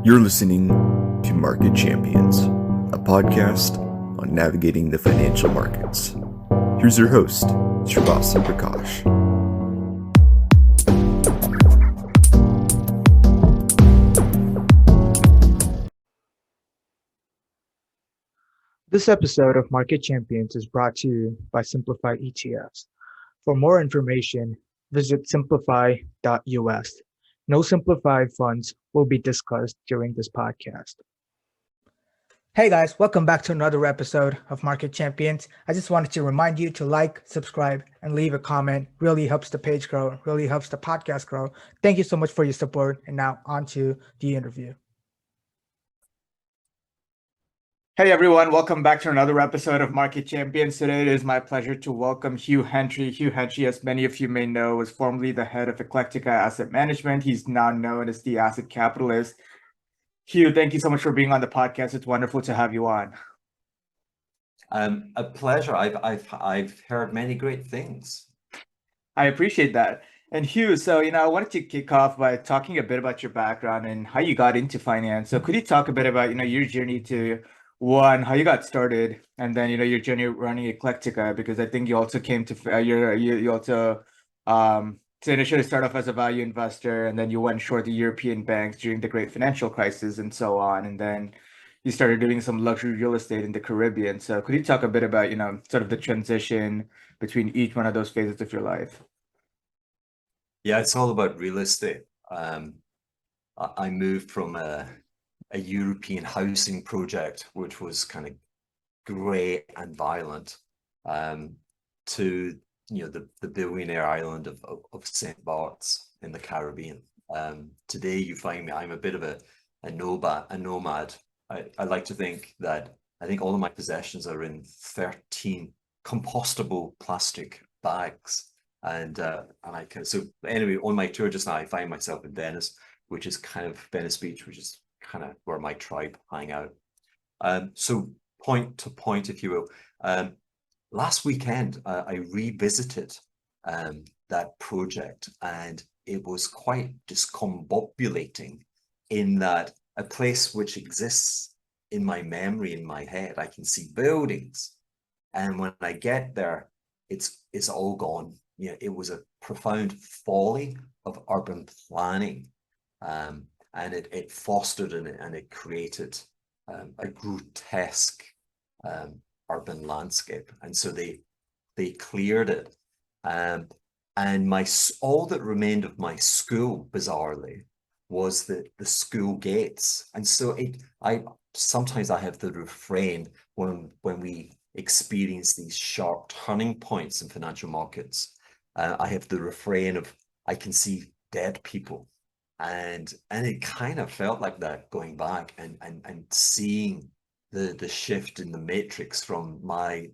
You're listening to Market Champions, a podcast on navigating the financial markets. Here's your host, Srivatsan Prakash. This episode of Market Champions is brought to you by Simplify ETFs. For more information, visit simplify.us. No simplified funds will be discussed during this podcast. Hey guys, welcome back to another episode of Market Champions. I just wanted to remind you to like, subscribe, and leave a comment. Really helps the page grow, really helps the podcast grow. Thank you so much for your support. And now on to the interview. Hey everyone, welcome back to another episode of Market Champions. Today it is my pleasure to welcome Hugh Hendry. Hugh Hendry, as many of you may know, was formerly the head of Eclectica Asset Management. He's now known as the Asset Capitalist. Hugh, thank you so much for being on the podcast. It's wonderful to have you on. A pleasure. I've heard many great things. I appreciate that. And Hugh, so I wanted to kick off by talking a bit about your background and how you got into finance. So could you talk a bit about your journey to how you got started, and then your journey running Eclectica, because I think you also came to you also to initially start off as a value investor, and then you went short the European banks during the great financial crisis and so on, and then you started doing some luxury real estate in the Caribbean. So could you talk a bit about sort of the transition between each one of those phases of your life? Yeah, it's all about real estate. I moved from a European housing project, which was kind of grey and violent, to the billionaire island of St. Bart's in the Caribbean. Today you find me, I'm a bit of a nomad. I like to think that I think all of my possessions are in 13 compostable plastic bags. And I can, so anyway, on my tour just now, I find myself in Venice, which is kind of Venice Beach, which is kind of where my tribe hang out. So point to point, if you will. Last weekend, I revisited that project, and it was quite discombobulating in that a place which exists in my memory, in my head, I can see buildings, and when I get there, it's all gone. It was a profound folly of urban planning, and it fostered and it created a grotesque urban landscape. And so they cleared it, and all that remained of my school, bizarrely, was the school gates. And so sometimes I have the refrain when we experience these sharp turning points in financial markets. I have the refrain of, I can see dead people, and it kind of felt like that going back and seeing the shift in the matrix from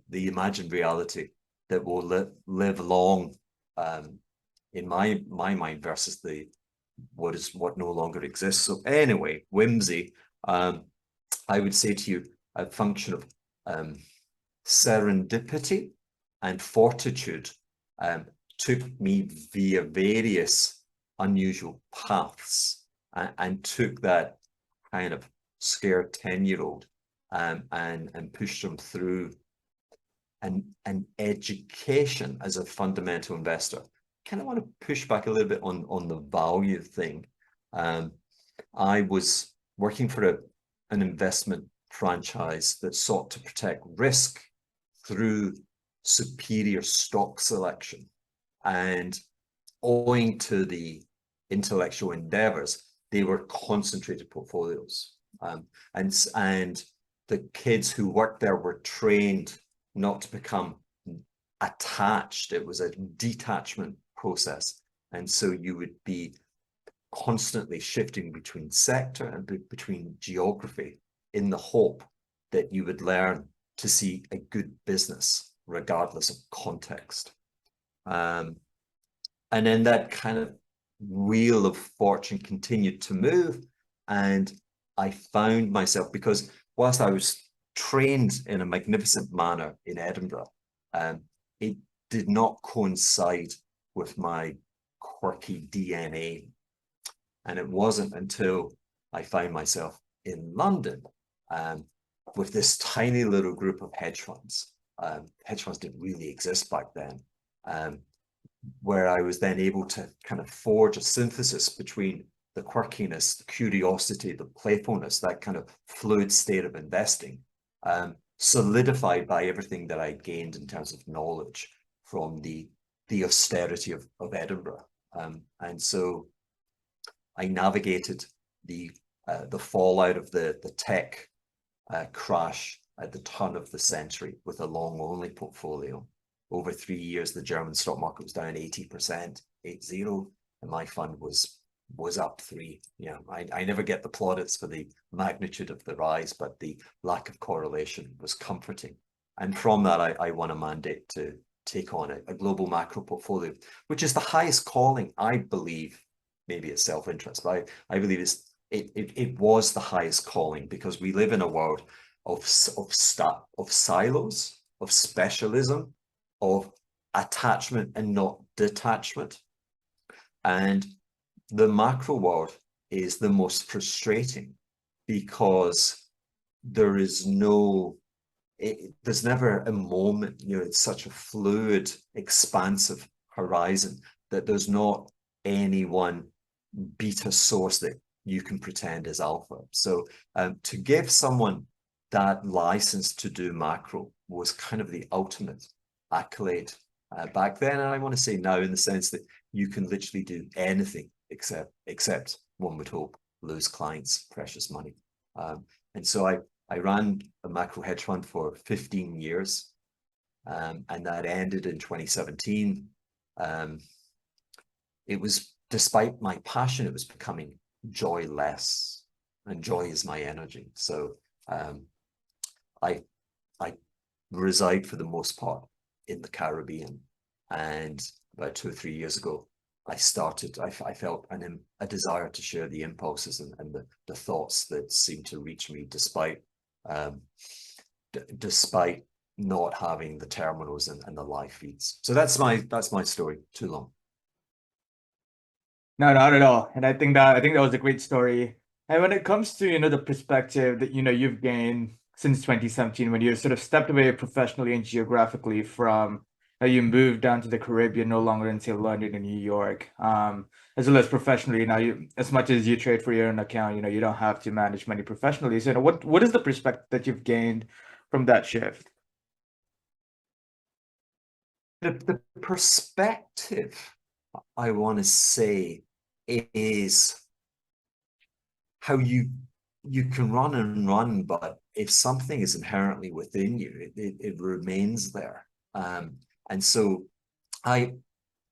the imagined reality that will live long in my mind versus what no longer exists. So anyway, whimsy. I would say to you, a function of serendipity and fortitude took me via various unusual paths, and took that kind of scared 10-year-old and pushed them through an education as a fundamental investor. Kind of want to push back a little bit on the value thing. I was working for an investment franchise that sought to protect risk through superior stock selection, and owing to the intellectual endeavors, they were concentrated portfolios, and the kids who worked there were trained not to become attached. It was a detachment process, and so you would be constantly shifting between sector and between geography in the hope that you would learn to see a good business regardless of context. And then that kind of wheel of fortune continued to move, and I found myself, because whilst I was trained in a magnificent manner in Edinburgh, it did not coincide with my quirky DNA. And it wasn't until I found myself in London with this tiny little group of hedge funds. Hedge funds didn't really exist back then, where I was then able to kind of forge a synthesis between the quirkiness, the curiosity, the playfulness, that kind of fluid state of investing, solidified by everything that I gained in terms of knowledge from the austerity of Edinburgh. And so I navigated the fallout of the tech crash at the turn of the century with a long-only portfolio. Over 3 years, the German stock market was down 80%, 80, and my fund was up 3. Yeah, I never get the plaudits for the magnitude of the rise, but the lack of correlation was comforting. And from that, I won a mandate to take on a global macro portfolio, which is the highest calling, I believe. Maybe it's self-interest, but I believe it was the highest calling, because we live in a world of silos, of specialism, of attachment and not detachment. And the macro world is the most frustrating, because there is there's never a moment, it's such a fluid, expansive horizon that there's not any one beta source that you can pretend is alpha. So to give someone that license to do macro was kind of the ultimate accolade back then, and I want to say now, in the sense that you can literally do anything except one would hope, lose clients, precious money. And so I ran a macro hedge fund for 15 years, and that ended in 2017. It was, despite my passion, it was becoming joyless, and joy is my energy. So I reside for the most part in the Caribbean, and about 2 or 3 years ago, I felt a desire to share the impulses and the thoughts that seemed to reach me despite not having the terminals and the live feeds. So that's my story. Too long. No, not at all. And I think that was a great story. And when it comes to, the perspective that, you've gained since 2017, when you sort of stepped away professionally and geographically from, you moved down to the Caribbean, no longer in, say, London and New York, as well as professionally. Now, as much as you trade for your own account, you don't have to manage money professionally. So, what is the perspective that you've gained from that shift? The perspective, I want to say, is how you can run and run, but if something is inherently within you, it remains there. And so I'm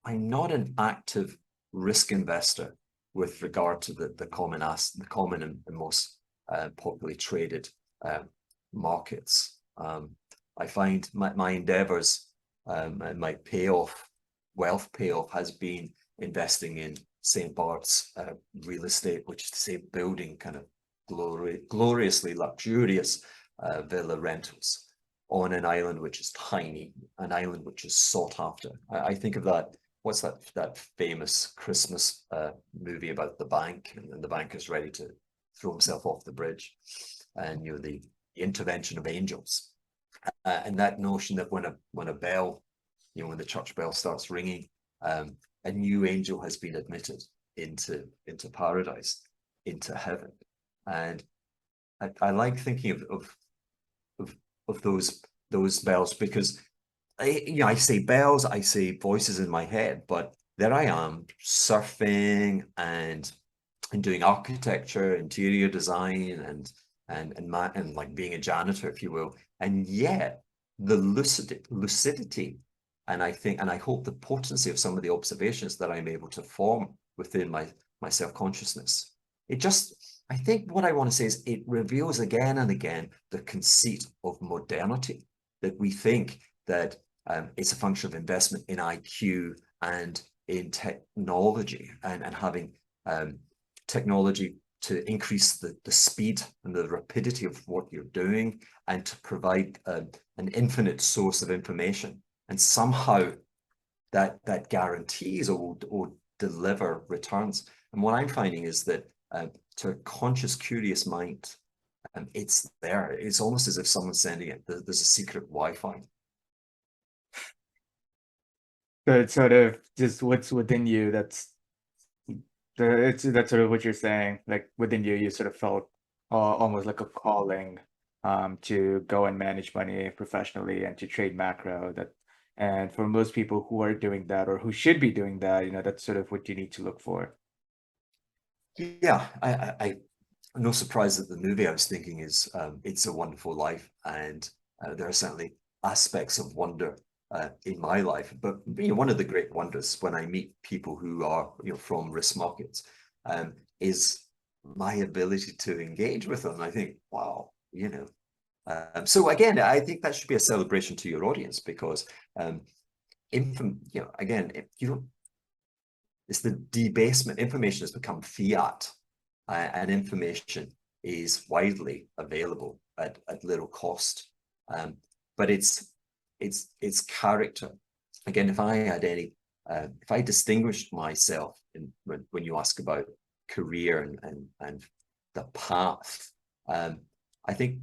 not an active risk investor with regard to the common and most popularly traded markets. I find my endeavors and my wealth payoff has been investing in St. Bart's real estate, which is to say building kind of gloriously luxurious villa rentals on an island which is tiny, an island which is sought after. I think of that, what's that famous Christmas movie about the bank, and the banker's ready to throw himself off the bridge, and the intervention of angels, and that notion that when a bell, when the church bell starts ringing, a new angel has been admitted into paradise, into heaven. And I like thinking of those bells, because I say bells, I say voices in my head, but there I am surfing and doing architecture, interior design, and like being a janitor, if you will, and yet the lucidity, and I hope the potency of some of the observations that I'm able to form within my self-consciousness. I think what I want to say is it reveals again and again the conceit of modernity, that we think that it's a function of investment in IQ and in technology, and having technology to increase the speed and the rapidity of what you're doing, and to provide an infinite source of information. And somehow that guarantees or deliver returns. And what I'm finding is that to a conscious, curious mind, it's there. It's almost as if someone's sending it. There's a secret Wi-Fi. So it's sort of just what's within you. That's sort of what you're saying. Like within you, you sort of felt almost like a calling to go and manage money professionally and to trade macro. And for most people who are doing that or who should be doing that, that's sort of what you need to look for. Yeah, I no surprise that the movie I was thinking is It's a Wonderful Life, and there are certainly aspects of wonder in my life. But one of the great wonders when I meet people who are from risk markets is my ability to engage with them. I think, wow, so again, I think that should be a celebration to your audience, because again, if you don't, it's the debasement. Information has become fiat, and information is widely available at little cost. But it's character. Again, if I had any, if I distinguished myself when you ask about career and the path, I think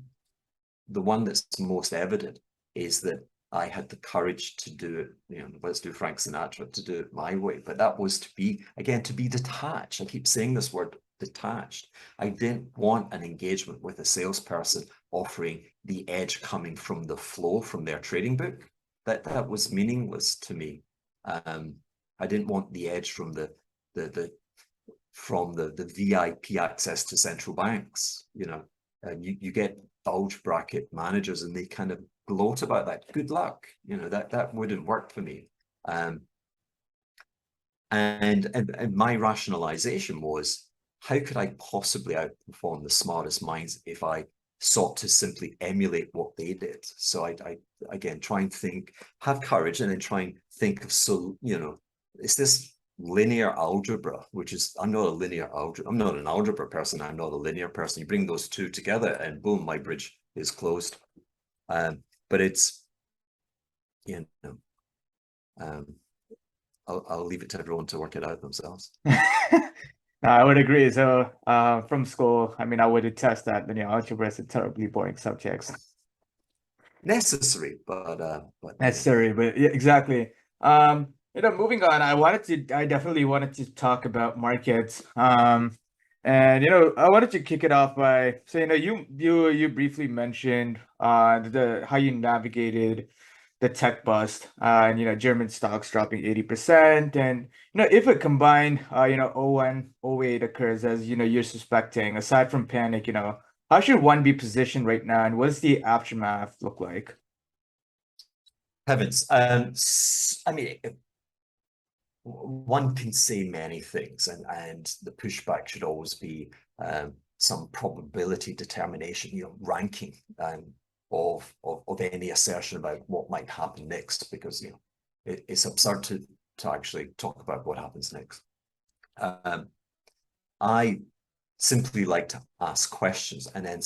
the one that's most evident is that I had the courage to do it, let's do Frank Sinatra, to do it my way. But that was to be detached. I keep saying this word, detached. I didn't want an engagement with a salesperson offering the edge coming from the flow from their trading book. That was meaningless to me. I didn't want the edge from the VIP access to central banks. You get bulge bracket managers and they kind of gloat about that. Good luck. That wouldn't work for me. And my rationalization was, how could I possibly outperform the smartest minds if I sought to simply emulate what they did? So I again try and think, have courage, and then try and think of, it's this linear algebra, which is, I'm not an algebra person, I'm not a linear person. You bring those two together and boom, my bridge is closed. But it's, I'll leave it to everyone to work it out themselves. I would agree. So from school, I would attest that algebra is a terribly boring subject. Necessary, but Necessary, but yeah, exactly. Moving on, I definitely wanted to talk about markets. And I wanted to kick it off by saying, you briefly mentioned the how you navigated the tech bust, and German stocks dropping 80%, and if a combined 01, 08 occurs as you're suspecting, aside from panic, how should one be positioned right now, and what does the aftermath look like? Heavens. One can say many things, and the pushback should always be some probability determination, ranking of any assertion about what might happen next, because it's absurd to actually talk about what happens next. I simply like to ask questions and then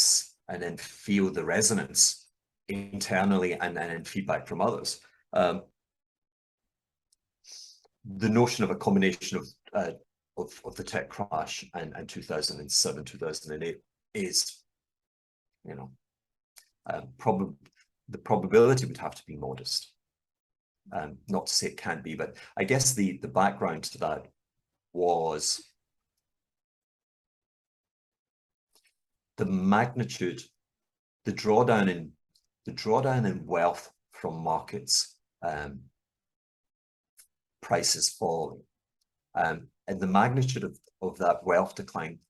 feel the resonance internally and then feedback from others. The notion of a combination of the tech crash and 2007, 2008 is, the probability would have to be modest. Not to say it can't be, but I guess the background to that was the magnitude, the drawdown in wealth from markets, prices falling, and the magnitude of that wealth decline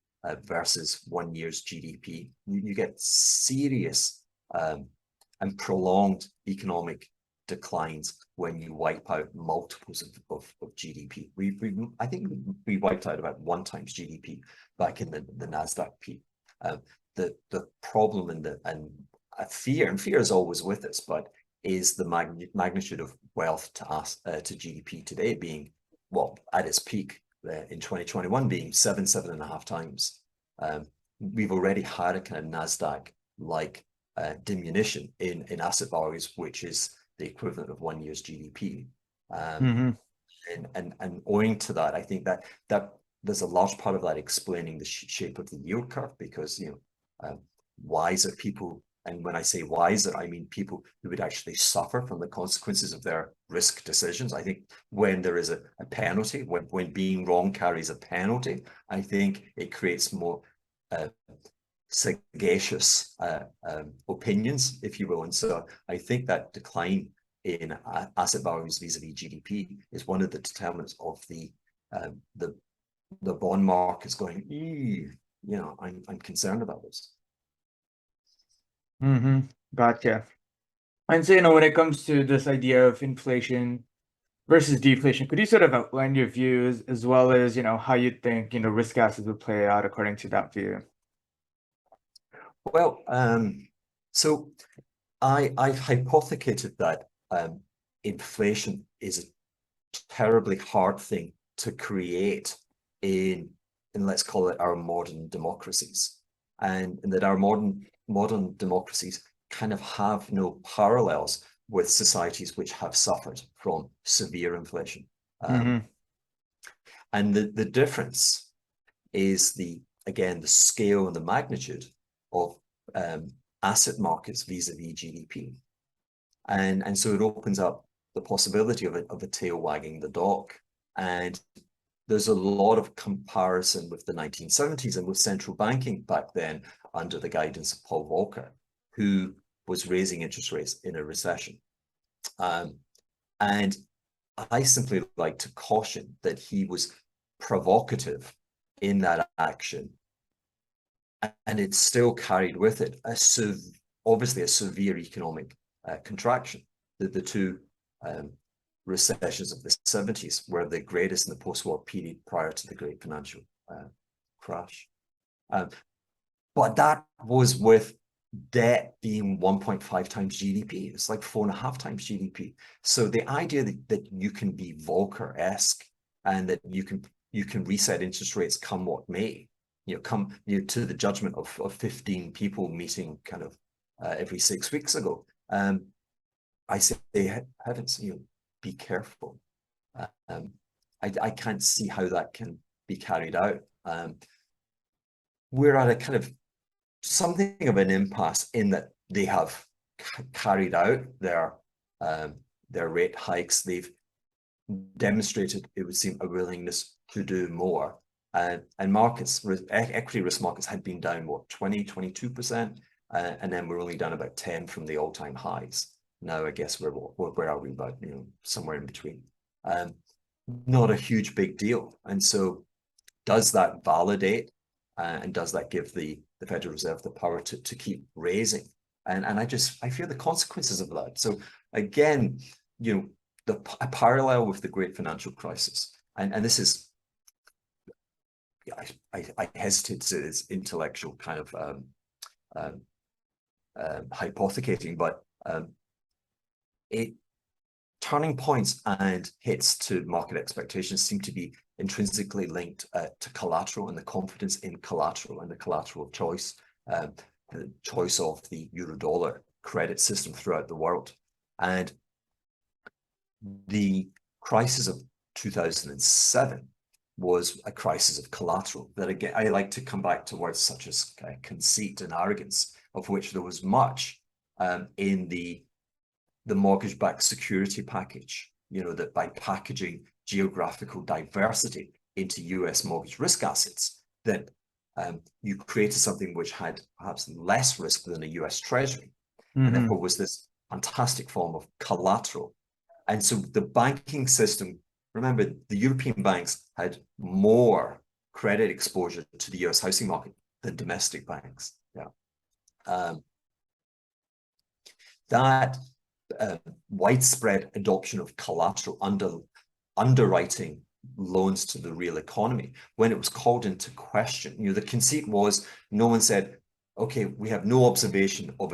versus 1 year's GDP. You get serious and prolonged economic declines when you wipe out multiples of GDP. I think we wiped out about 1 times GDP back in the NASDAQ peak. The problem and fear is always with us, but is the magnitude of wealth to GDP today being, well, at its peak in 2021 being 7.5 times. We've already had a kind of NASDAQ-like diminution in asset values, which is the equivalent of 1 year's GDP. And owing to that, I think that there's a large part of that explaining the shape of the yield curve, because wiser people, and when I say wiser, I mean people who would actually suffer from the consequences of their risk decisions. I think when there is a penalty, when being wrong carries a penalty, I think it creates more sagacious opinions, if you will. And so I think that decline in asset values vis-a-vis GDP is one of the determinants of the bond market's going, I'm concerned about this. Gotcha. And so, when it comes to this idea of inflation versus deflation, could you sort of outline your views, as well as, how you think, risk assets would play out according to that view? Well, so I've hypothecated that inflation is a terribly hard thing to create in let's call it our modern democracies, and that our modern democracies kind of have no parallels with societies which have suffered from severe inflation. And the difference is again the scale and the magnitude of asset markets vis-a-vis GDP, and so it opens up the possibility of a tail wagging the dog. And there's a lot of comparison with the 1970s and with central banking back then under the guidance of Paul Volcker, who was raising interest rates in a recession. And I simply like to caution that he was provocative in that action, and it still carried with it obviously a severe economic contraction. The two recessions of the 70s were the greatest in the post-war period prior to the great financial crash. But that was with debt being 1.5 times GDP. It's like 4.5 times GDP. So the idea that you can be Volcker-esque and that you can reset interest rates come what may, come to the judgment of 15 people meeting kind of every 6 weeks ago. I say, heavens, be careful. I can't see how that can be carried out. We're at a kind of something of an impasse in that they have carried out their rate hikes. They've demonstrated, it would seem, a willingness to do more. And markets, equity risk markets had been down, 22%, and then we're only down about 10 from the all-time highs. Now, I guess where are we? About somewhere in between. Not a huge big deal. And so, does that validate and does that give the Federal Reserve the power to keep raising? And I fear the consequences of that. So again, a parallel with the great financial crisis, and this is, I hesitate to say this intellectual kind of hypothecating, but turning points and hits to market expectations seem to be intrinsically linked to collateral and the confidence in collateral and the collateral choice, the choice of the euro-dollar credit system throughout the world. And the crisis of 2007 was a crisis of collateral that, again, I like to come back to words such as conceit and arrogance, of which there was much in the mortgage-backed security package, that by packaging geographical diversity into US mortgage risk assets, that you created something which had perhaps less risk than a US Treasury, and therefore was this fantastic form of collateral. And so the banking system, remember, the European banks had more credit exposure to the US housing market than domestic banks. That widespread adoption of collateral underwriting loans to the real economy, when it was called into question, the conceit was, no one said, okay, we have no observation of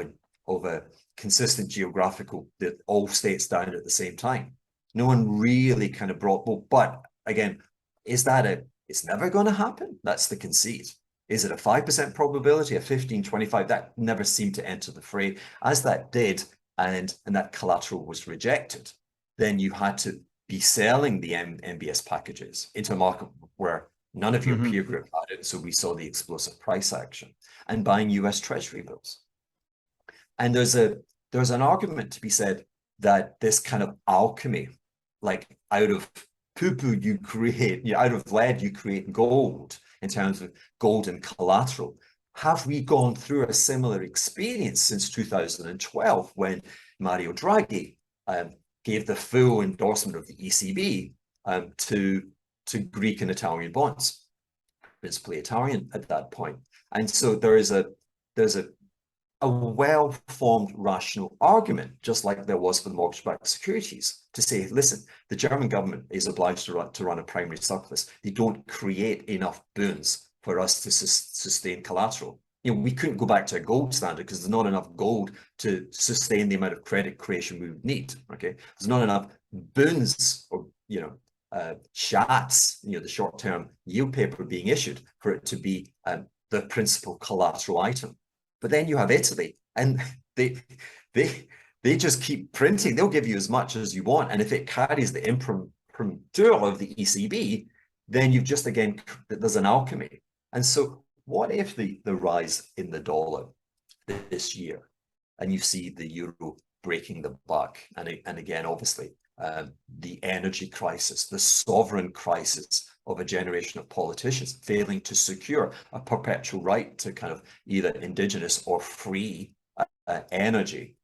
a consistent geographical that all states down at the same time. No one really kind of brought, well, but again, is that it's never going to happen? That's the conceit. Is it a 5% probability, a 15, 25? That never seemed to enter the fray. As that did, and that collateral was rejected, then you had to be selling the MBS packages into a market where None of your Mhm. peer group had it, so we saw the explosive price action and buying US Treasury bills. And there's an argument to be said that this kind of alchemy, like out of poo-poo you create, out of lead you create gold in terms of gold and collateral. Have we gone through a similar experience since 2012 when Mario Draghi gave the full endorsement of the ECB to Greek and Italian bonds, principally Italian at that point? And so there's a well-formed rational argument, just like there was for the mortgage-backed securities, to say, listen, the German government is obliged to run a primary surplus. They don't create enough boons for us to sustain collateral. We couldn't go back to a gold standard because there's not enough gold to sustain the amount of credit creation we would need. Okay, there's not enough boons or shats, the short-term yield paper being issued for it to be the principal collateral item. But then you have Italy, and they just keep printing. They'll give you as much as you want, and if it carries the imprimatur of the ECB, then you've just again there's an alchemy. And so, what if the rise in the dollar this year, and you see the euro breaking the buck, and again, obviously, the energy crisis, the sovereign crisis of a generation of politicians failing to secure a perpetual right to kind of either indigenous or free energy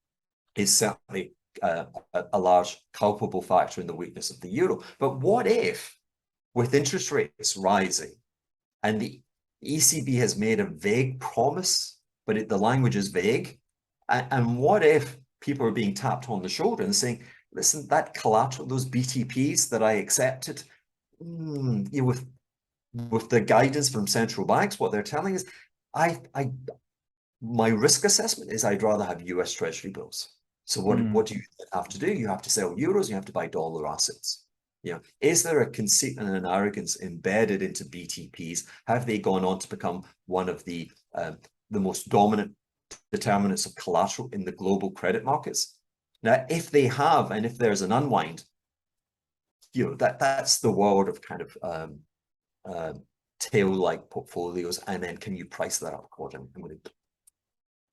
is certainly a large culpable factor in the weakness of the euro. But what if, with interest rates rising, and the ECB has made a vague promise, but the language is vague, and what if people are being tapped on the shoulder and saying, listen, that collateral, those BTPs that I accepted, with the guidance from central banks, what they're telling us, my risk assessment is I'd rather have US Treasury bills. So what do you have to do? You have to sell euros, you have to buy dollar assets. Is there a conceit and an arrogance embedded into BTPs? Have they gone on to become one of the most dominant determinants of collateral in the global credit markets? Now, if they have, and if there's an unwind, that's the world of kind of tail-like portfolios, and then can you price that up accordingly?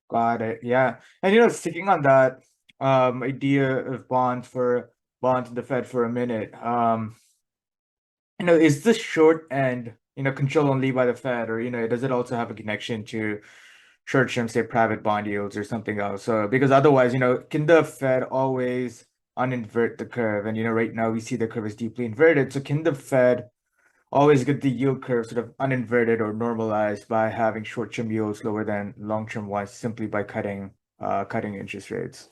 Got it. Yeah. And sticking on that idea of bonds in the Fed for a minute, is this short end, controlled only by the Fed, or does it also have a connection to short-term, say, private bond yields or something else? So because otherwise, can the Fed always uninvert the curve? And right now we see the curve is deeply inverted. So can the Fed always get the yield curve sort of uninverted or normalized by having short-term yields lower than long-term ones simply by cutting interest rates?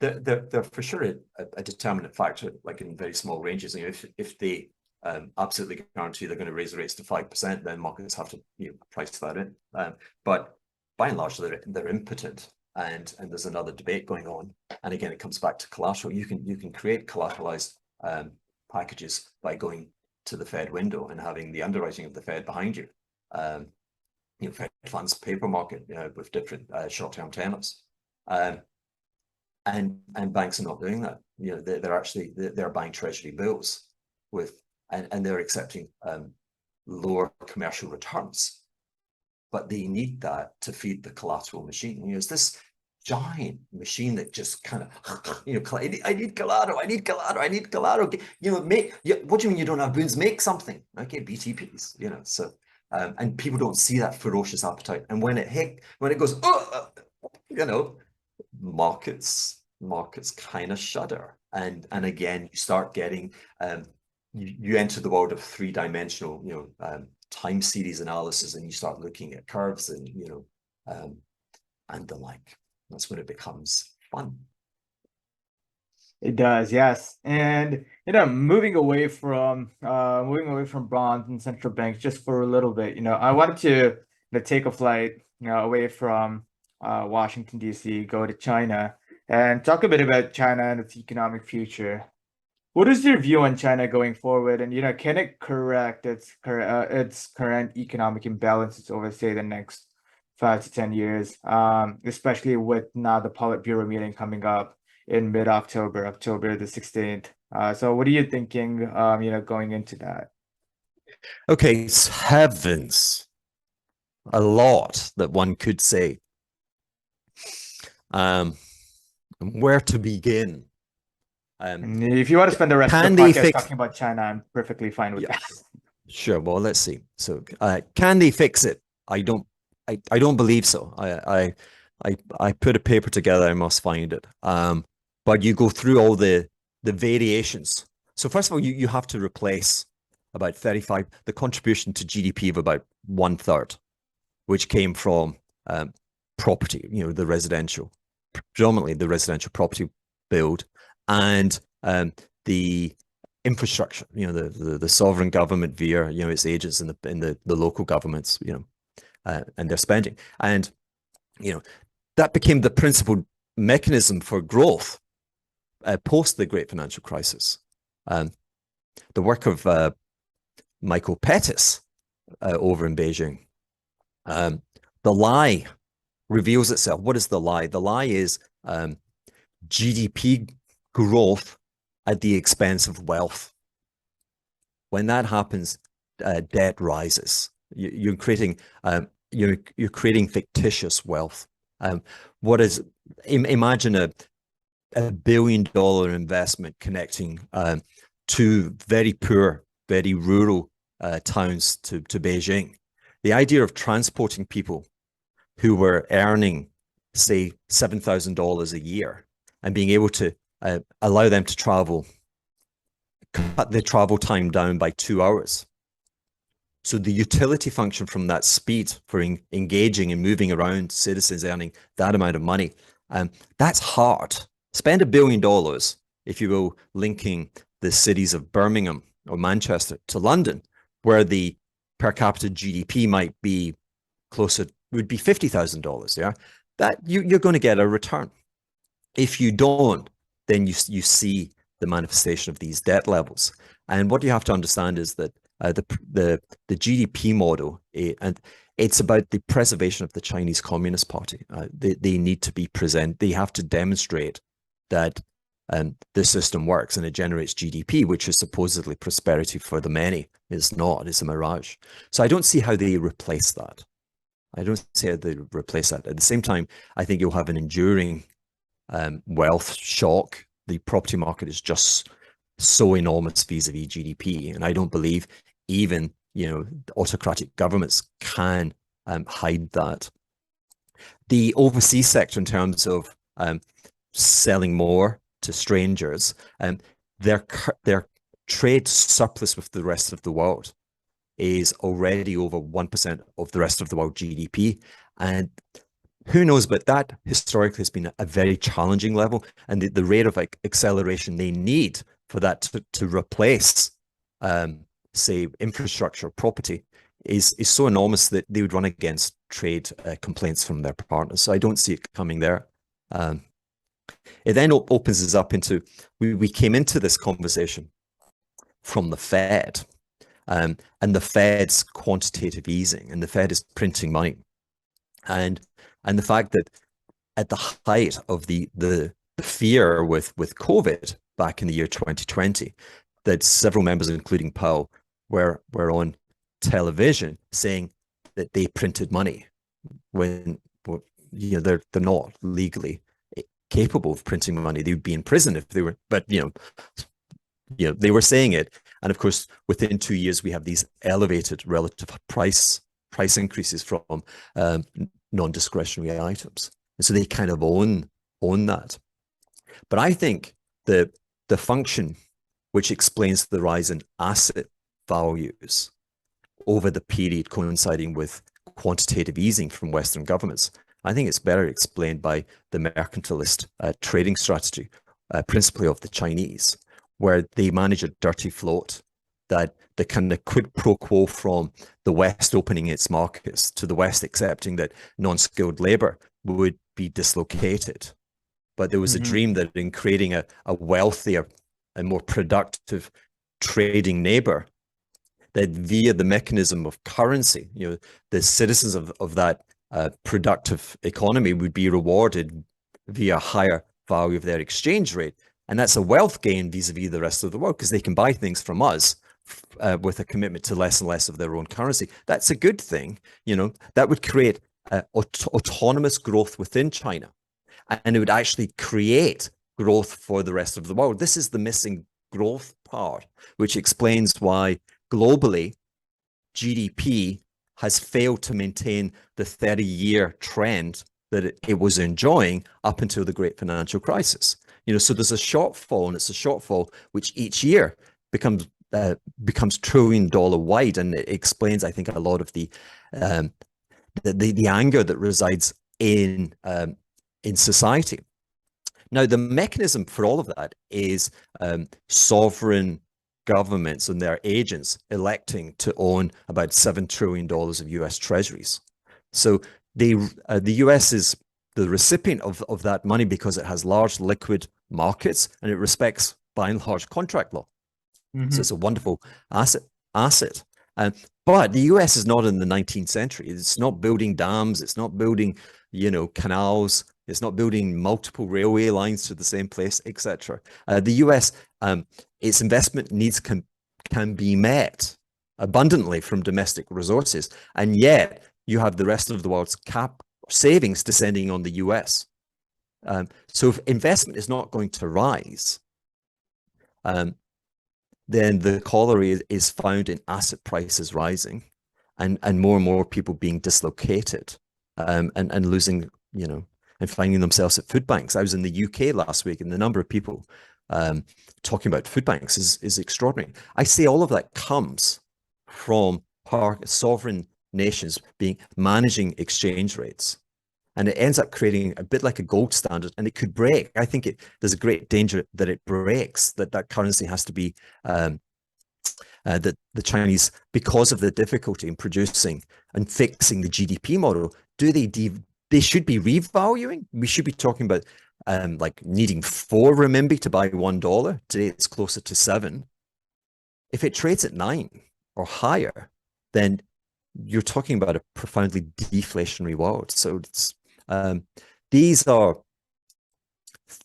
They're for sure a determinant factor, like in very small ranges. If they absolutely guarantee they're going to raise the rates to 5%, then markets have to price that in. But by and large, they're impotent, and there's another debate going on. And again, it comes back to collateral. You can create collateralized packages by going to the Fed window and having the underwriting of the Fed behind you. Fed funds paper market with different short-term tenors. And banks are not doing that. They're buying treasury bills and they're accepting lower commercial returns, but they need that to feed the collateral machine. It's this giant machine that just kind of I need collateral. What do you mean you don't have boons? Make something. Okay, BTPs. So and people don't see that ferocious appetite, and when it goes markets kind of shudder, and again you start getting you enter the world of three-dimensional time series analysis, and you start looking at curves and and the like. That's when it becomes fun. It does, yes. And moving away from bonds and central banks just for a little bit, I wanted to take a flight away from Washington, D.C., go to China and talk a bit about China and its economic future. What is your view on China going forward? And can it correct its current economic imbalances over, say, the next 5 to 10 years, especially with now the Politburo meeting coming up in October the 16th. So what are you thinking, going into that? Okay, heavens, a lot that one could say. Where to begin? If you want to spend the rest of Can the they podcast fix? talking about China, I'm perfectly fine with Yeah, that. sure. Well, let's see. So, can they fix it? I don't believe so. I put a paper together. I must find it. But you go through all the variations. So first of all, you have to replace about 35 the contribution to GDP of about 1/3, which came from property. The residential, predominantly the residential property build, and the infrastructure. The sovereign government via its agents in the local governments. And their spending, and that became the principal mechanism for growth post the Great Financial Crisis. The work of Michael Pettis over in Beijing. The lie reveals itself. What is the lie? The lie is GDP growth at the expense of wealth. When that happens, debt rises. You're creating you're creating fictitious wealth. Imagine a $1 billion investment connecting two very poor, very rural towns to Beijing. The idea of transporting people who were earning, say, $7,000 a year and being able to allow them to travel, cut the travel time down by 2 hours. So the utility function from that speed for engaging and moving around citizens earning that amount of money, that's hard. Spend $1 billion, if you will, linking the cities of Birmingham or Manchester to London, where the per capita GDP might be would be $50,000. Yeah, that you're going to get a return. If you don't, then you see the manifestation of these debt levels. And what you have to understand is that the GDP model, and it's about the preservation of the Chinese Communist Party. They need to be present. They have to demonstrate that the system works and it generates GDP, which is supposedly prosperity for the many. It's not. It's a mirage. So I don't see how they replace that. At the same time, I think you'll have an enduring wealth shock. The property market is just so enormous vis-a-vis GDP, and I don't believe even autocratic governments can hide that. The overseas sector, in terms of selling more to strangers, their trade surplus with the rest of the world is already over 1% of the rest of the world GDP, and who knows, but that historically has been a very challenging level, and the rate of acceleration they need for that to replace, say, infrastructure, property, is so enormous that they would run against trade complaints from their partners. So I don't see it coming there. It then opens us up into, we came into this conversation from the Fed, and the Fed's quantitative easing, and the Fed is printing money. And the fact that at the height of the fear with COVID back in the year 2020, that several members, including Powell, were on television saying that they printed money when they're not legally capable of printing money. They would be in prison if they were, but they were saying it. And of course, within 2 years, we have these elevated relative price increases from non-discretionary items. And so they kind of own that. But I think the function which explains the rise in asset values over the period coinciding with quantitative easing from Western governments, I think it's better explained by the mercantilist trading strategy, principally of the Chinese, where they manage a dirty float, that the kind of quid pro quo from the West opening its markets to the West accepting that non-skilled labor would be dislocated. But there was a dream that in creating a wealthier and more productive trading neighbor, that via the mechanism of currency, the citizens of that productive economy would be rewarded via higher value of their exchange rate. And that's a wealth gain vis-a-vis the rest of the world, because they can buy things from us with a commitment to less and less of their own currency. That's a good thing. That would create autonomous growth within China, and it would actually create growth for the rest of the world. This is the missing growth part, which explains why globally GDP has failed to maintain the 30-year trend that it was enjoying up until the great financial crisis. So there's a shortfall, and it's a shortfall which each year becomes $1 trillion wide, and it explains, I think, a lot of the anger that resides in society. Now, the mechanism for all of that is sovereign governments and their agents electing to own about $7 trillion of US treasuries. So the US is the recipient of that money because it has large liquid markets and it respects, by and large, contract law. So it's a wonderful asset. But the US is not in the 19th century. It's not building dams. It's not building, canals. It's not building multiple railway lines to the same place, etc. The US, its investment needs can be met abundantly from domestic resources, and yet you have the rest of the world's savings descending on the US. So if investment is not going to rise, then the corollary is found in asset prices rising, and more people being dislocated, and losing, and finding themselves at food banks. I was in the UK last week, and the number of people talking about food banks is extraordinary. I say all of that comes from sovereign nations managing exchange rates, and it ends up creating a bit like a gold standard, and it could break. I think there's a great danger that it breaks, that currency has to be that the Chinese, because of the difficulty in producing and fixing the GDP model, they should be revaluing. We should be talking about like needing 4 renminbi to buy $1. Today it's closer to 7. If it trades at 9 or higher, then you're talking about a profoundly deflationary world. So these are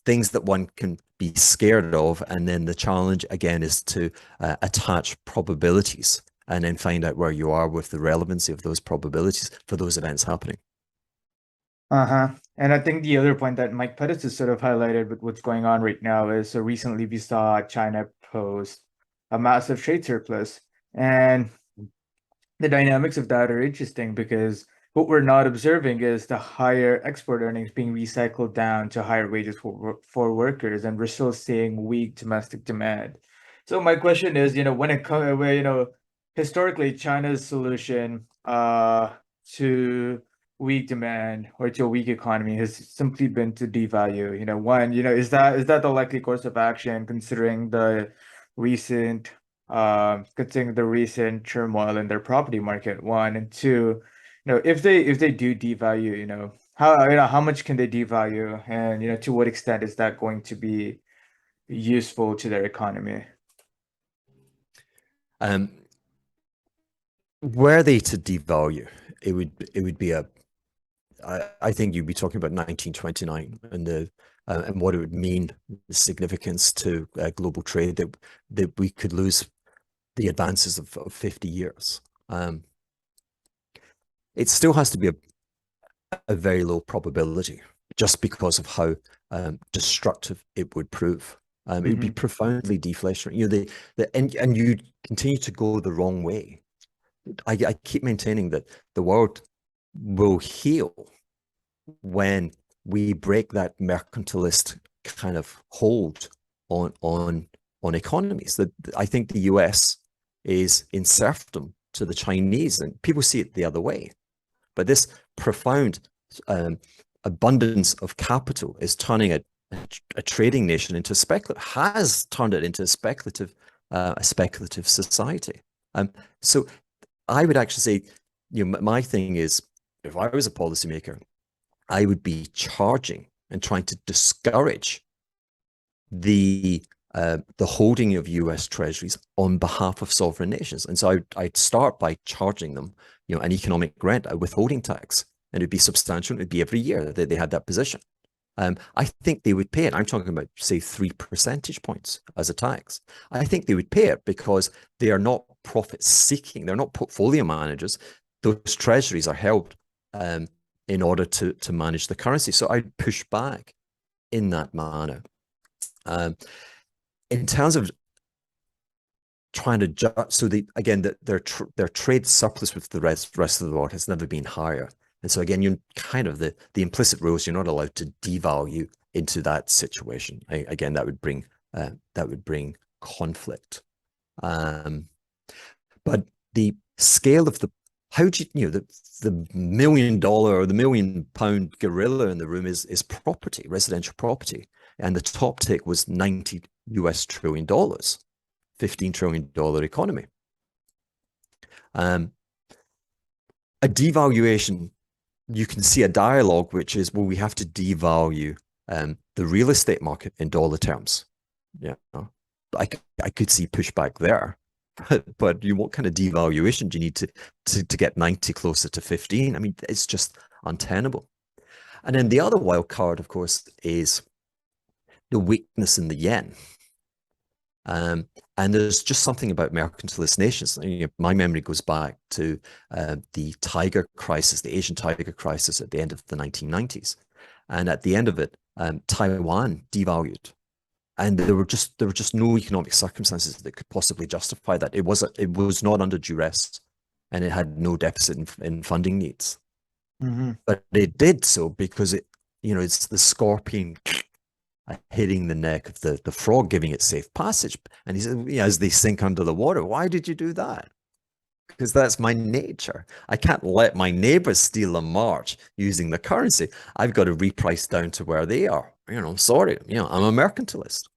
things that one can be scared of, and then the challenge again is to attach probabilities and then find out where you are with the relevancy of those probabilities for those events happening. And I think the other point that Mike Pettis has sort of highlighted with what's going on right now is, so recently we saw China post a massive trade surplus, and the dynamics of that are interesting because what we're not observing is the higher export earnings being recycled down to higher wages for workers, and we're still seeing weak domestic demand. So my question is, when it comes, historically China's solution to weak demand or to a weak economy has simply been to devalue. Is that the likely course of action considering the recent turmoil in their property market? One, and two, if they do devalue, how much can they devalue, and to what extent is that going to be useful to their economy? Were they to devalue, it would be I think you'd be talking about 1929 and what it would mean, the significance to global trade, that we could lose the advances of 50 years. It still has to be a very low probability, just because of how destructive it would prove. It would be profoundly deflationary. And you continue to go the wrong way. I keep maintaining that the world will heal when we break that mercantilist kind of hold on economies. That I think the US is in serfdom to the Chinese, and people see it the other way. But this profound abundance of capital is turning a trading nation into has turned it into a speculative society. So I would actually say, my thing is, if I was a policymaker, I would be charging and trying to discourage the holding of US treasuries on behalf of sovereign nations. And so I'd start by charging them, an economic rent, a withholding tax, and it'd be substantial. It'd be every year that they had that position. I think they would pay it. I'm talking about, say, 3 percentage points as a tax. I think they would pay it because they are not profit seeking. They're not portfolio managers. Those treasuries are held in order to manage the currency. So I'd push back in that manner. In terms of trying to judge, so their trade surplus with the rest of the world has never been higher. And so again, you're kind of the implicit rules, you're not allowed to devalue into that situation. Again, that would bring conflict. But the scale of the the $1 million or the £1 million gorilla in the room is property, residential property, and the top tick was $90 trillion, $15 trillion economy. A devaluation, you can see a dialogue which is, well, we have to devalue the real estate market in dollar terms. Yeah, I could see pushback there. But what kind of devaluation do you need to get 90 closer to 15? I mean, it's just untenable. And then the other wild card, of course, is the weakness in the yen. And there's just something about mercantilist nations. My memory goes back to the tiger crisis, the Asian tiger crisis at the end of the 1990s. And at the end of it, Taiwan devalued. And there were just no economic circumstances that could possibly justify that. It was not under duress, and it had no deficit in funding needs. Mm-hmm. But it did so because it's the scorpion hitting the neck of the frog, giving it safe passage. And he said, as they sink under the water, why did you do that? Because that's my nature. I can't let my neighbors steal a march using the currency. I've got to reprice down to where they are. Sorry, I'm a mercantilist.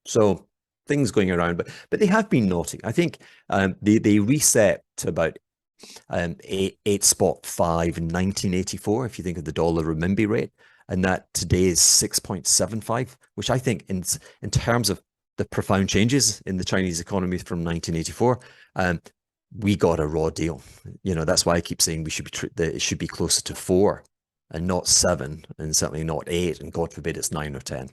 So things going around, but they have been naughty. I think they reset to about 8.5 in 1984, if you think of the dollar renminbi rate, and that today is 6.75, which I think in terms of the profound changes in the Chinese economy from 1984, we got a raw deal. That's why I keep saying it should be closer to 4 and not 7, and certainly not 8, and God forbid it's 9 or 10.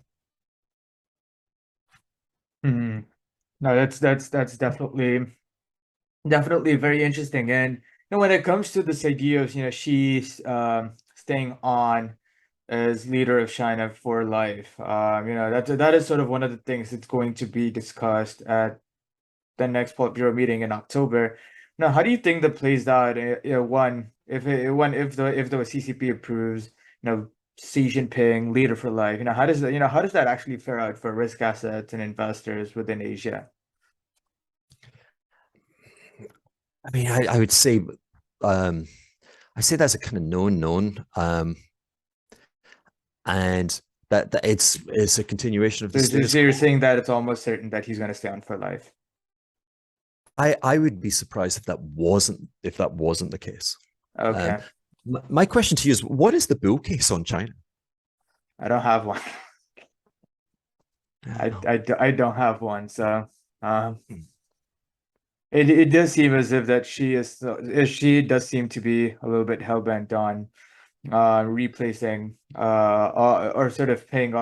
Mm-hmm. No, that's definitely very interesting. And when it comes to this idea of she's staying on as leader of China for life, that is sort of one of the things that's going to be discussed at the next Politburo meeting in October. Now, how do you think that plays out? One, if the CCP approves, Xi Jinping leader for life, how does that actually fare out for risk assets and investors within Asia? I mean, I would say, I say that's a kind of known, and that it's a continuation of the status quo. You're saying that it's almost certain that he's going to stay on for life. I would be surprised if that wasn't the case. Okay. My question to you is, what is the bull case on China? I don't have one. I don't have one. So it does seem as if that she does seem to be a little bit hell-bent on replacing or sort of paying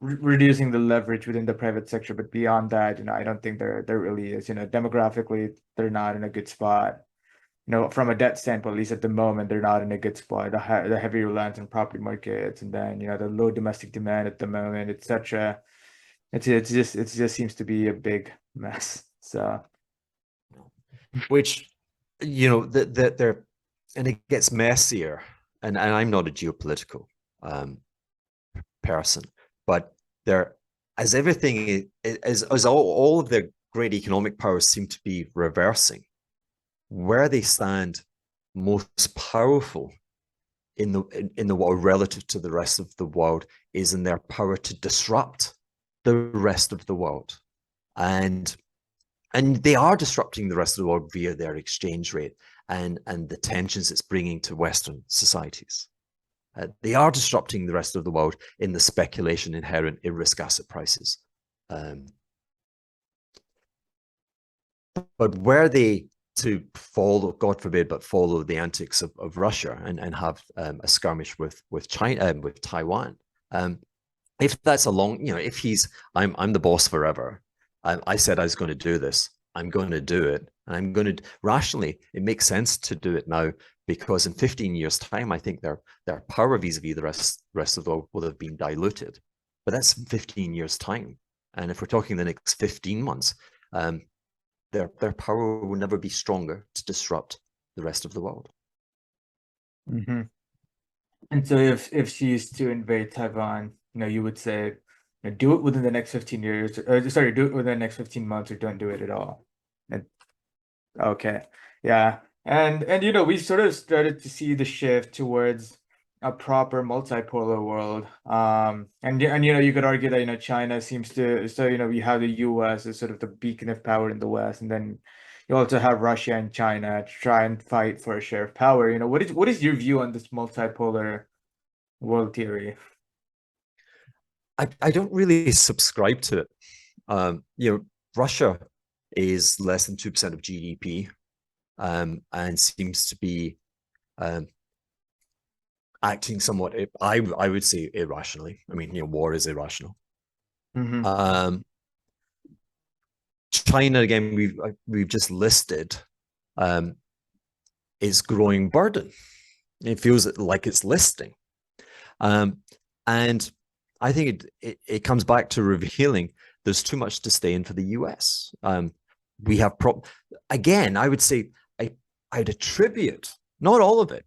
reducing the leverage within the private sector. But beyond that, I don't think there really is. Demographically, they're not in a good spot. From a debt standpoint, at least at the moment, they're not in a good spot. The heavy reliance on property markets, and then the low domestic demand at the moment, etc. It just seems to be a big mess. So, which they're, and it gets messier. And I'm not a geopolitical person, but as everything as all of their great economic powers seem to be reversing, where they stand most powerful in the world relative to the rest of the world is in their power to disrupt the rest of the world, and they are disrupting the rest of the world via their exchange rate and the tensions it's bringing to Western societies. They are disrupting the rest of the world in the speculation inherent in risk asset prices. But were they to follow, God forbid, but follow the antics of Russia and have a skirmish with China, with Taiwan, if that's a long, if he's, I'm the boss forever. I said I was going to do this. I'm going to do it. And I'm going to, rationally, it makes sense to do it now, because in 15 years' time, I think their power vis-a-vis the rest of the world will have been diluted. But that's 15 years' time. And if we're talking the next 15 months, their power will never be stronger to disrupt the rest of the world. Mm-hmm. And so if she's to invade Taiwan, you would say, do it within the next 15 years, or sorry, do it within the next 15 months, or don't do it at all. And okay, yeah, and we sort of started to see the shift towards a proper multipolar world. And you could argue that China seems to, so you have the U.S. as sort of the beacon of power in the West, and then you also have Russia and China to try and fight for a share of power. What is your view on this multipolar world theory? I don't really subscribe to it. Russia is less than 2% of GDP, and seems to be acting somewhat, I would say, irrationally. I mean, war is irrational. Mm-hmm. China, again, we've just listed, is growing burden. It feels like it's listing, and I think it comes back to revealing there's too much to stay in for the US. We have again, I would say I'd attribute, not all of it,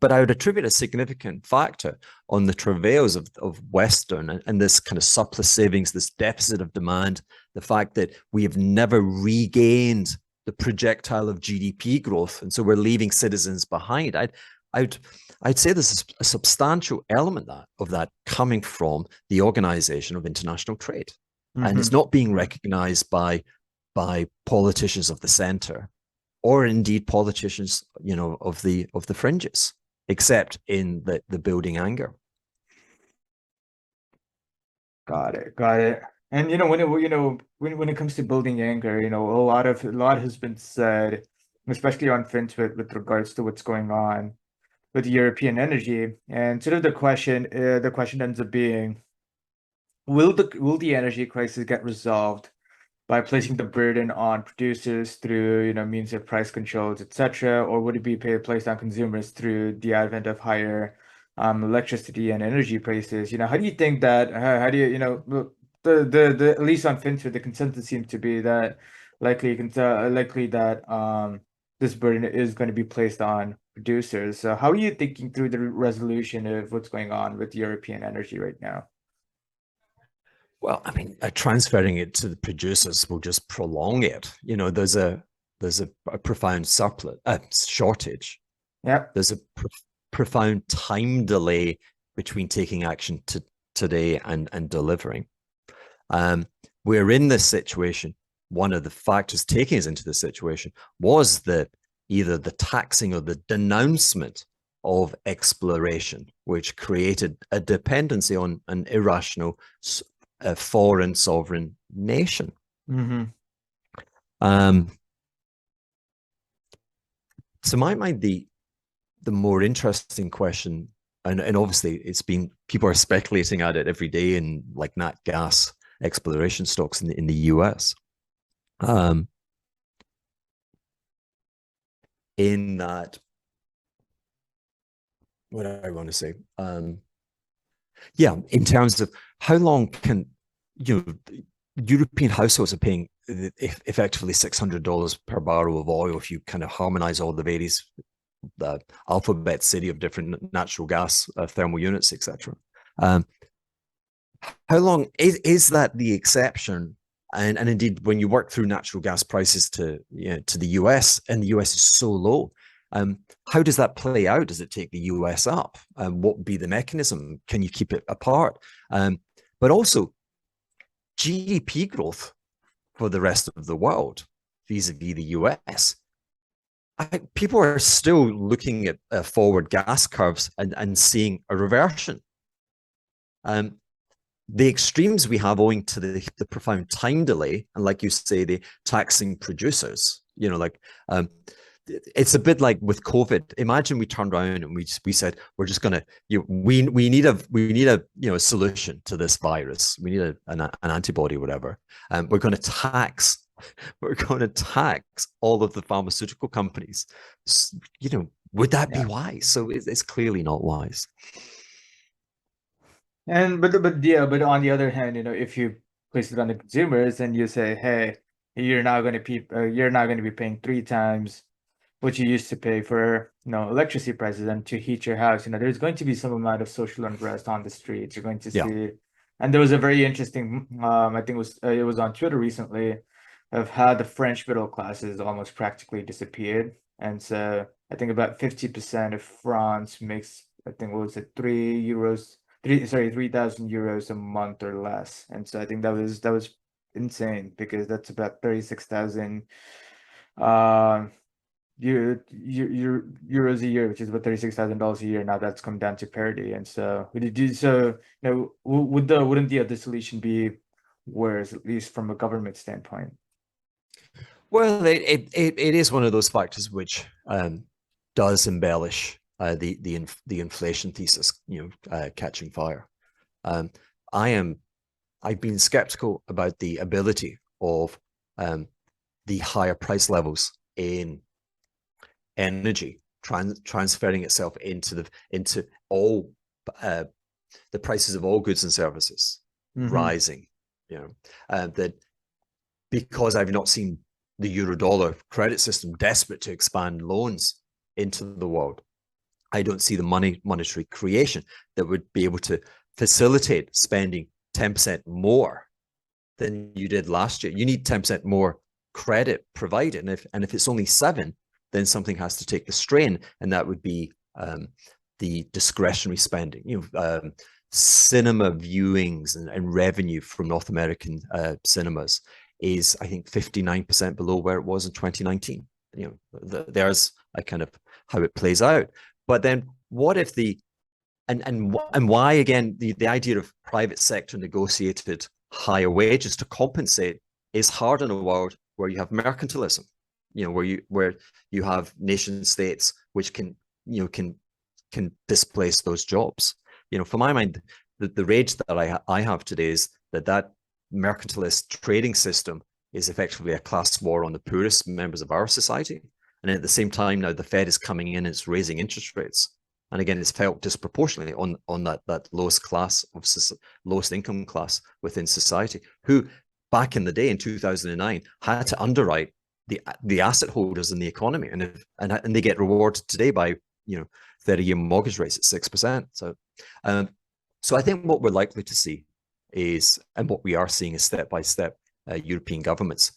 but I would attribute a significant factor on the travails of Western and this kind of surplus savings, this deficit of demand, the fact that we have never regained the projectile of GDP growth, and so we're leaving citizens behind. I'd say there's a substantial element of that coming from the Organization of International Trade, and it's not being recognized by politicians of the center, or indeed politicians, of the fringes, except in the building anger. Got it. And when it comes to building anger, a lot has been said, especially on Finch with regards to what's going on with European energy. And sort of the question ends up being, will the energy crisis get resolved by placing the burden on producers through means of price controls, etc., or would it be placed on consumers through the advent of higher electricity and energy prices? How do you think that? How do the at least on Finster, the consensus seems to be that likely that this burden is going to be placed on producers. So how are you thinking through the resolution of what's going on with European energy right now? Well, I mean, transferring it to the producers will just prolong it. There's a profound shortage. Yeah. There's a profound time delay between taking action today and delivering. We're in this situation. One of the factors taking us into this situation was either the taxing or the denouncement of exploration, which created a dependency on an irrational foreign sovereign nation. Mm-hmm. To my mind, the more interesting question, and obviously people are speculating at it every day in like nat gas exploration stocks in the US. In that, what do I want to say? In terms of how long can European households are paying effectively $600 per barrel of oil if you kind of harmonize all the alphabet city of different natural gas thermal units, etc. How long is that the exception? And indeed, when you work through natural gas prices to the US, and the US is so low, how does that play out? Does it take the US up? What would be the mechanism? Can you keep it apart? But also, GDP growth for the rest of the world vis-a-vis the US. People are still looking at forward gas curves and seeing a reversion. The extremes we have owing to the profound time delay, and like you say, the taxing producers, it's a bit like with COVID. Imagine we turned around and we said we're just gonna we need a a solution to this virus. We need an antibody, or whatever. We're going to tax all of the pharmaceutical companies. Would that be wise? So it's clearly not wise. And but on the other hand, if you place it on the consumers and you say, hey, you're not going to be paying 3 times what you used to pay for electricity prices and to heat your house, there's going to be some amount of social unrest on the streets. You're going to see, and there was a very interesting, I think it was on Twitter recently, of how the French middle classes almost practically disappeared. And so I think about 50% of France makes, I think, what was it, €3, 3,000 euros a month or less. And so I think that was insane, because that's about 36,000 euros a year, which is about $36,000 a year. Now that's come down to parity. And so wouldn't the other solution be worse, at least from a government standpoint? Well, it is one of those factors which does embellish the inflation thesis, catching fire. I've been skeptical about the ability of the higher price levels in energy transferring itself into all the prices of all goods and services rising. That because I've not seen the euro-dollar credit system desperate to expand loans into the world, I don't see the monetary creation that would be able to facilitate spending 10% more than you did last year. You need 10% more credit provided, and if it's only 7%, then something has to take the strain, and that would be the discretionary spending. Cinema viewings and revenue from North American cinemas is, I think, 59% below where it was in 2019. There's a kind of how it plays out. But then what if and why, again, the idea of private sector negotiated higher wages to compensate is hard in a world where you have mercantilism, where you have nation states which can displace those jobs. For my mind, the rage that I have today is that mercantilist trading system is effectively a class war on the poorest members of our society. And at the same time, now the Fed is coming in and it's raising interest rates. And again, it's felt disproportionately on that lowest income class within society, who back in the day in 2009 had to underwrite the asset holders in the economy, and they get rewarded today by 30-year mortgage rates at 6%. So I think what we're likely to see is, and what we are seeing, is step by step European governments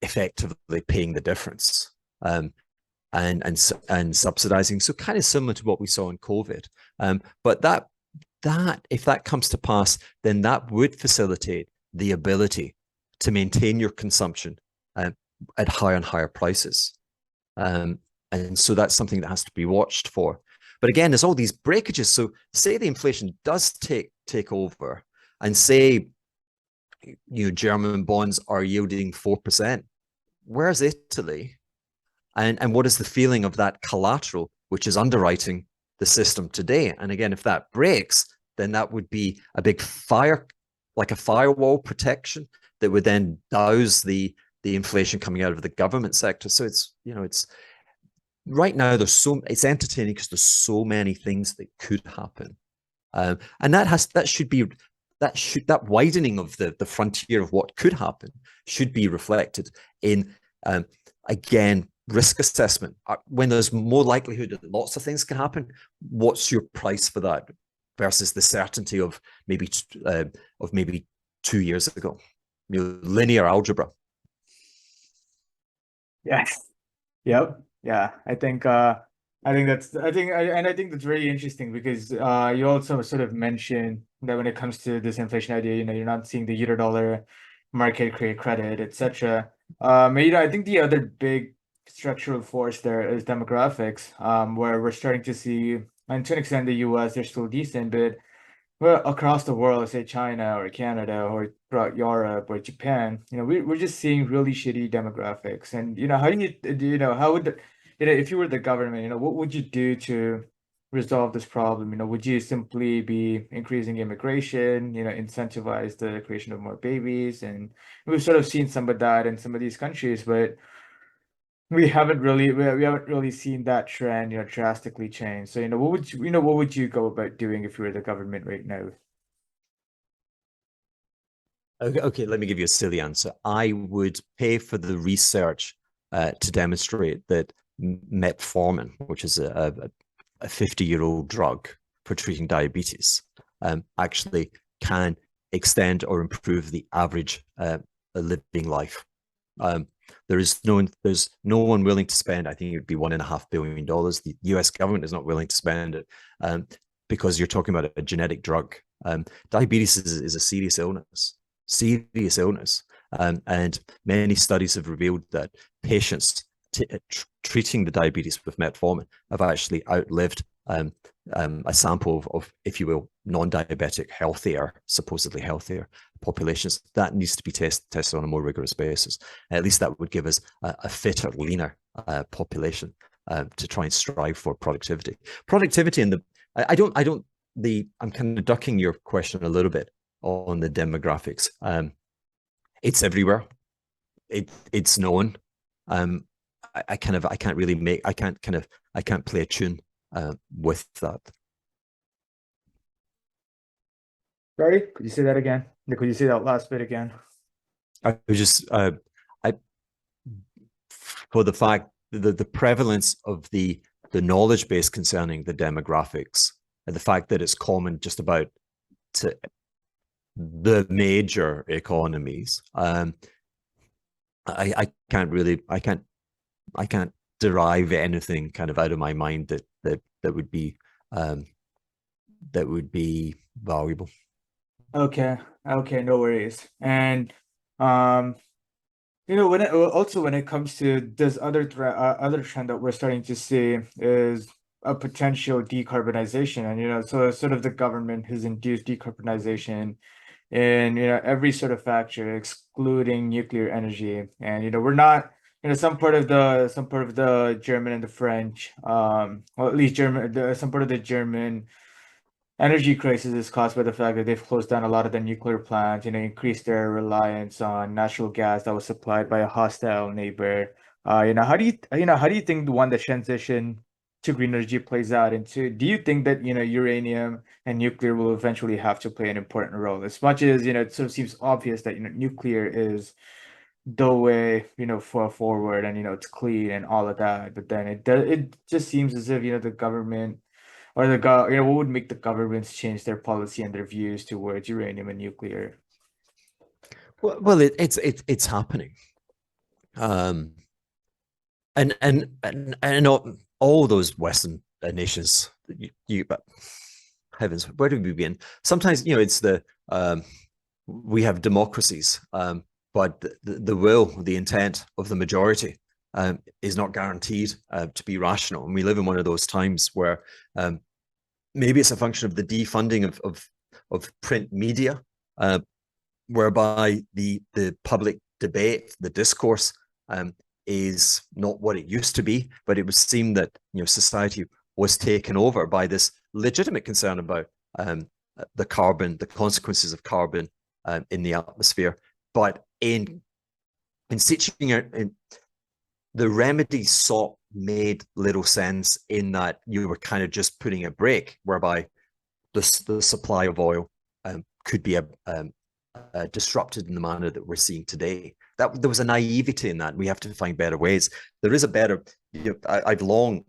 effectively paying the difference and subsidizing. So kind of similar to what we saw in COVID. But that if that comes to pass, then that would facilitate the ability to maintain your consumption at higher and higher prices. And so that's something that has to be watched for. But again, there's all these breakages. So say the inflation does take over, and say German bonds are yielding 4%. Where's Italy? And what is the feeling of that collateral, which is underwriting the system today? And again, if that breaks, then that would be a big fire, like a firewall protection that would then douse the inflation coming out of the government sector. So it's right now it's entertaining because there's so many things that could happen, and that widening of the frontier of what could happen should be reflected in again risk assessment. When there's more likelihood that lots of things can happen, what's your price for that versus the certainty of maybe 2 years ago? Linear algebra. Yes. Yep. Yeah. I think that's very interesting, because you also sort of mentioned that when it comes to this inflation idea, you're not seeing the euro-dollar market create credit, etc. I think the other big structural force there is demographics, where we're starting to see, and to an extent, the US, they're still decent, but across the world, say China or Canada or throughout Europe or Japan, we're just seeing really shitty demographics. And how how would if you were the government, what would you do to resolve this problem? Would you simply be increasing immigration, incentivize the creation of more babies? And we've sort of seen some of that in some of these countries, but we haven't really seen that trend, drastically change. So, what would you go about doing if you were the government right now? Okay, let me give you a silly answer. I would pay for the research to demonstrate that metformin, which is a 50-year-old drug for treating diabetes, actually can extend or improve the average living life. There's no one willing to spend. I think it would be $1.5 billion. The US government is not willing to spend it because you're talking about a genetic drug. Diabetes is a serious illness, and many studies have revealed that patients treating the diabetes with metformin have actually outlived a sample of, if you will, non-diabetic, supposedly healthier populations. That needs to be tested on a more rigorous basis. At least that would give us a fitter, leaner population to try and strive for productivity. And I'm kind of ducking your question a little bit on the demographics. It's everywhere. It's known. I can't play a tune with that. Sorry, could you say that again? Could you say that last bit again? I was just for the fact that the prevalence of the knowledge base concerning the demographics and the fact that it's common just about to the major economies. I can't derive anything kind of out of my mind that would be valuable. Okay, no worries. And when it comes to this other trend that we're starting to see is a potential decarbonization, and so sort of the government has induced decarbonization in every sort of factor, excluding nuclear energy. And we're not some part of the German and the French, well, at least some part of the German energy crisis is caused by the fact that they've closed down a lot of the nuclear plants, increased their reliance on natural gas that was supplied by a hostile neighbor. How do you think the transition to green energy plays out? And do you think that uranium and nuclear will eventually have to play an important role? As much as it sort of seems obvious that nuclear is the way for forward, and it's clean and all of that, but then it just seems as if the government or what would make the governments change their policy and their views towards uranium and nuclear? Well, it's happening, and all those Western nations. But heavens, where do we begin? Sometimes it's we have democracies, but the intent of the majority is not guaranteed to be rational. And we live in one of those times where maybe it's a function of the defunding of print media, whereby the public debate, the discourse is not what it used to be, but it would seem that society was taken over by this legitimate concern about the consequences of carbon in the atmosphere. But in the remedies sought made little sense, in that you were kind of just putting a brake whereby the supply of oil could be disrupted in the manner that we're seeing today. That there was a naivety in that. We have to find better ways. There is a better. I've long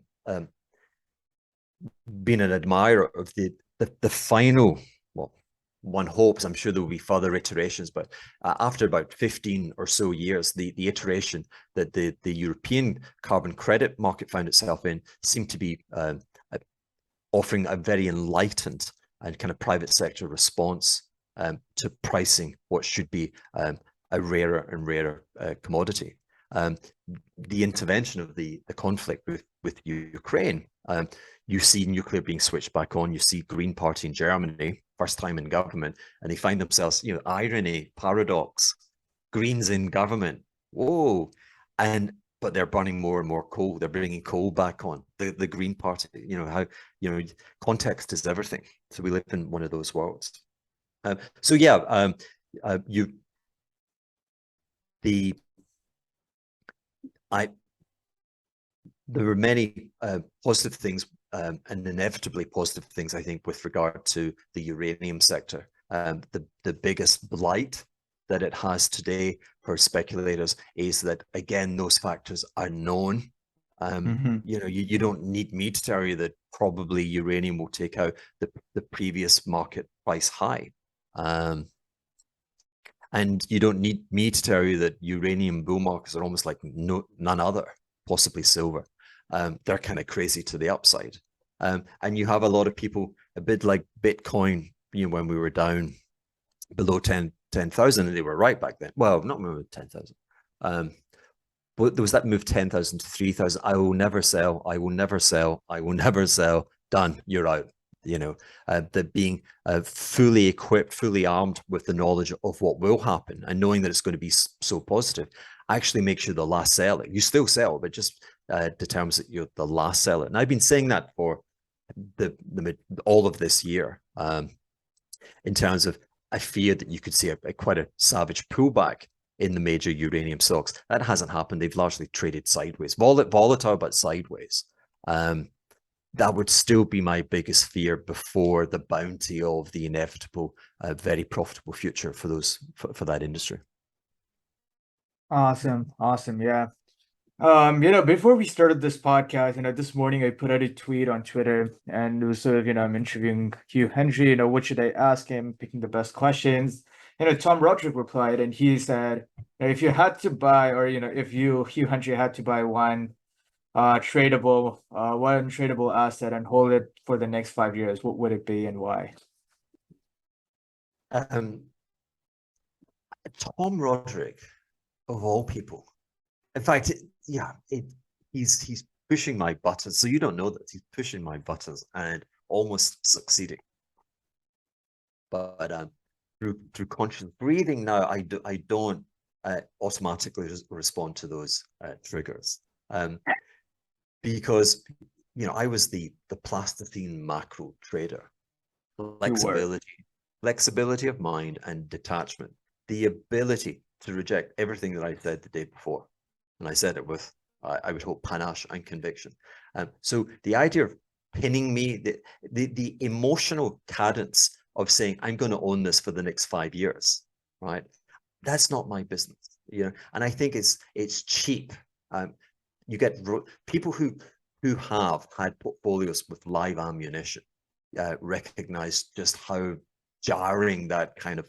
been an admirer of the final. Well, one hopes, I'm sure there will be further iterations, but after about 15 or so years, the iteration that the European carbon credit market found itself in seemed to be offering a very enlightened and kind of private sector response to pricing what should be a rarer and rarer commodity. The intervention of the conflict with Ukraine, you see nuclear being switched back on. You see Green Party in Germany first time in government, and they find themselves, you know, irony, paradox, Greens in government. Whoa. But they're burning more and more coal. They're bringing coal back on. The Green Party, you know, how, you know, context is everything. So we live in one of those worlds. So yeah, there were many positive things and inevitably positive things, I think, with regard to the uranium sector. The biggest blight that it has today for speculators is that, again, those factors are known. You know, you don't need me to tell you that probably uranium will take out the previous market price high. And you don't need me to tell you that uranium bull markets are almost like none other, possibly silver. They're kind of crazy to the upside. And you have a lot of people, a bit like Bitcoin, you know, when we were down below 10,000, and they were right back then. Well, not 10,000. But there was that move 10,000 to 3,000. I will never sell. I will never sell. I will never sell. Done. You're out. You know, that being fully equipped, fully armed with the knowledge of what will happen and knowing that it's going to be so positive actually makes you the last seller. You still sell, but just determines that you're the last seller. And I've been saying that for all of this year in terms of I feared that you could see quite a savage pullback in the major uranium stocks. That hasn't happened. They've largely traded sideways, volatile, but sideways. That would still be my biggest fear before the bounty of the inevitable, very profitable future for for that industry. Awesome. Yeah. You know, before we started this podcast, you know, this morning I put out a tweet on Twitter, and it was sort of, you know, I'm interviewing Hugh Hendry, you know, what should I ask him, picking the best questions. You know, Tom Roderick replied, and he said, if you had to buy, or, you know, if you, Hugh Hendry, had to buy one tradable asset and hold it for the next 5 years, what would it be and why? Tom Roderick, of all people. In fact, he's pushing my buttons. So you don't know that he's pushing my buttons and almost succeeding. But through conscious breathing now, I don't automatically respond to those triggers. Because, you know, I was the plasticine macro trader. Flexibility of mind and detachment, the ability to reject everything that I said the day before. And I said it with, I would hope, panache and conviction. So the idea of pinning me, the emotional cadence of saying, I'm going to own this for the next 5 years, right? That's not my business, you know. And I think it's cheap. You get people who have had portfolios with live ammunition recognize just how jarring that kind of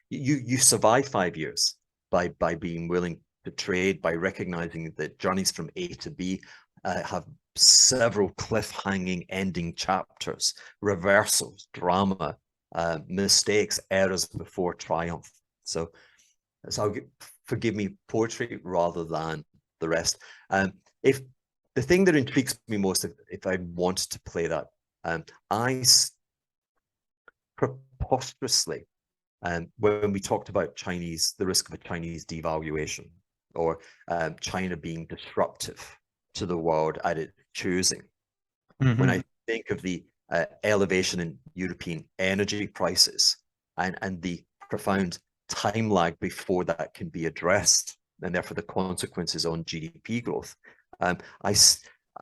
you survive 5 years by being willing to trade, by recognizing that journeys from A to B have several cliffhanging ending chapters, reversals, drama, mistakes, errors before triumph. So forgive me, poetry rather than the rest. If the thing that intrigues me most, if I wanted to play that, I preposterously, when we talked about the risk of a Chinese devaluation, or China being disruptive to the world at its choosing, when I think of the elevation in European energy prices and the profound time lag before that can be addressed, and therefore the consequences on GDP growth,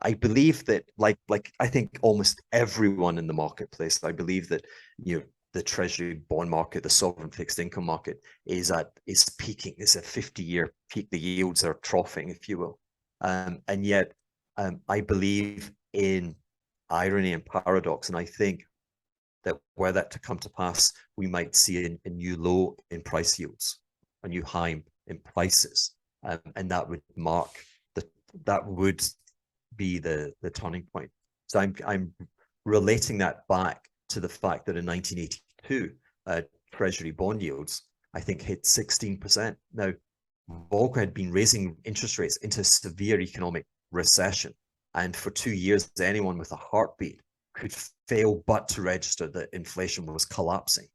I believe that, like I think almost everyone in the marketplace, I believe that, you know, the treasury bond market, the sovereign fixed income market is peaking. It's a 50-year peak. The yields are troughing, if you will. And yet I believe in irony and paradox. And I think that were that to come to pass, we might see a new low in price yields, a new high in prices. And that would be the turning point. So I'm relating that back to the fact that in 1982, treasury bond yields, I think, hit 16%. Now, Volcker had been raising interest rates into severe economic recession. And for 2 years, anyone with a heartbeat could fail but to register that inflation was collapsing.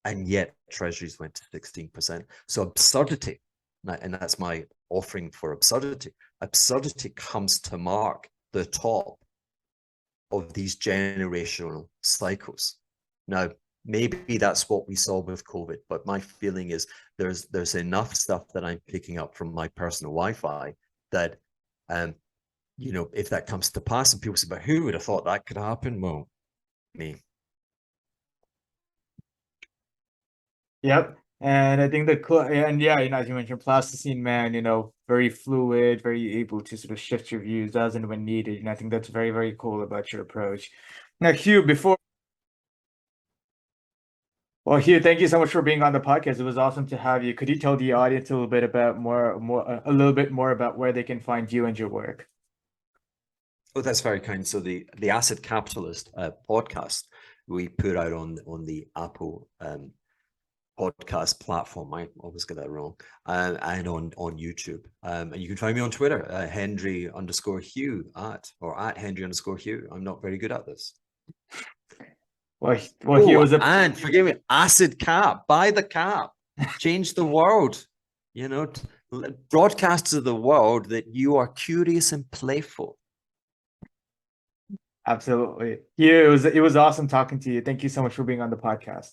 And yet treasuries went to 16%. So absurdity, and that's my offering for absurdity. Absurdity comes to mark the top of these generational cycles. Now, maybe that's what we saw with COVID, but my feeling is there's enough stuff that I'm picking up from my personal Wi-Fi that, you know, if that comes to pass and people say, but who would have thought that could happen? Well, me. Yep. And I think and yeah, you know, as you mentioned, plasticine man, you know, very fluid, very able to sort of shift your views as and when needed. And I think that's very, very cool about your approach. Now, Hugh, Hugh, thank you so much for being on the podcast. It was awesome to have you. Could you tell the audience a little bit about a little bit more about where they can find you and your work? Oh, that's very kind. So the Asset Capitalist podcast we put out on the Apple podcast platform. I always get that wrong. And on YouTube. And you can find me on Twitter, Hendry_Hugh at Hendry_Hugh. I'm not very good at this. Hugh was and forgive me, Acid Cap, buy the cap, change the world. You know, broadcast to the world that you are curious and playful. Absolutely. Hugh, it was awesome talking to you. Thank you so much for being on the podcast.